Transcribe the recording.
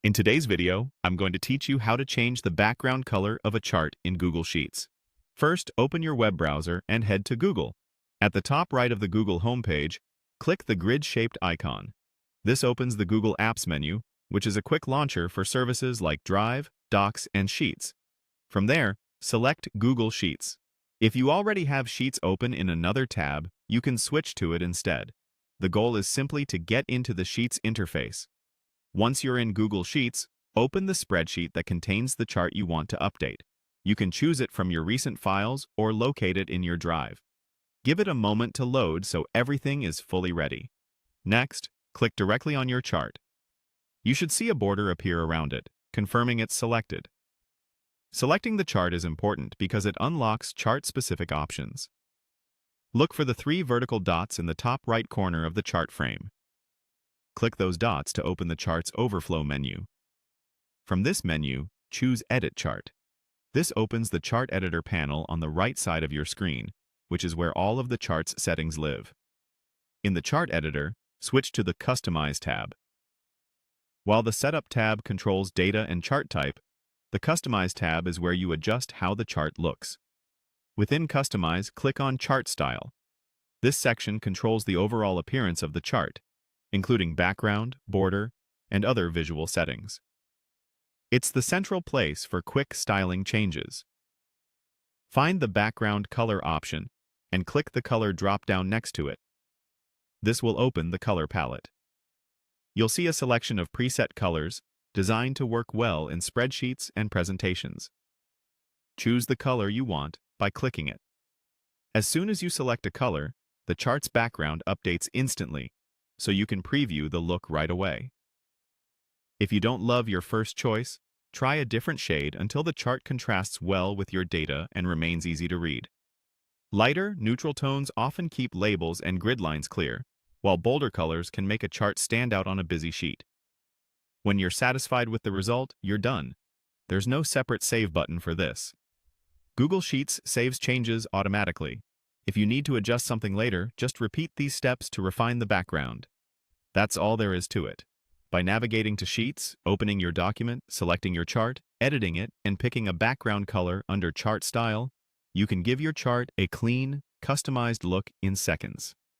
In today's video, I'm going to teach you how to change the background color of a chart in Google Sheets. First, open your web browser and head to Google. At the top right of the Google homepage, click the grid-shaped icon. This opens the Google Apps menu, which is a quick launcher for services like Drive, Docs, and Sheets. From there, select Google Sheets. If you already have Sheets open in another tab, you can switch to it instead. The goal is simply to get into the Sheets interface. Once you're in Google Sheets, open the spreadsheet that contains the chart you want to update. You can choose it from your recent files or locate it in your Drive. Give it a moment to load so everything is fully ready. Next, click directly on your chart. You should see a border appear around it, confirming it's selected. Selecting the chart is important because it unlocks chart-specific options. Look for the 3 vertical dots in the top right corner of the chart frame. Click those dots to open the Chart's Overflow menu. From this menu, choose Edit Chart. This opens the Chart Editor panel on the right side of your screen, which is where all of the chart's settings live. In the Chart Editor, switch to the Customize tab. While the Setup tab controls data and chart type, the Customize tab is where you adjust how the chart looks. Within Customize, click on Chart Style. This section controls the overall appearance of the chart, including background, border, and other visual settings. It's the central place for quick styling changes. Find the background color option and click the color drop-down next to it. This will open the color palette. You'll see a selection of preset colors designed to work well in spreadsheets and presentations. Choose the color you want by clicking it. As soon as you select a color, the chart's background updates instantly, so you can preview the look right away. If you don't love your first choice, try a different shade until the chart contrasts well with your data and remains easy to read. Lighter, neutral tones often keep labels and grid lines clear, while bolder colors can make a chart stand out on a busy sheet. When you're satisfied with the result, you're done. There's no separate save button for this. Google Sheets saves changes automatically. If you need to adjust something later, just repeat these steps to refine the background. That's all there is to it. By navigating to Sheets, opening your document, selecting your chart, editing it, and picking a background color under Chart Style, you can give your chart a clean, customized look in seconds.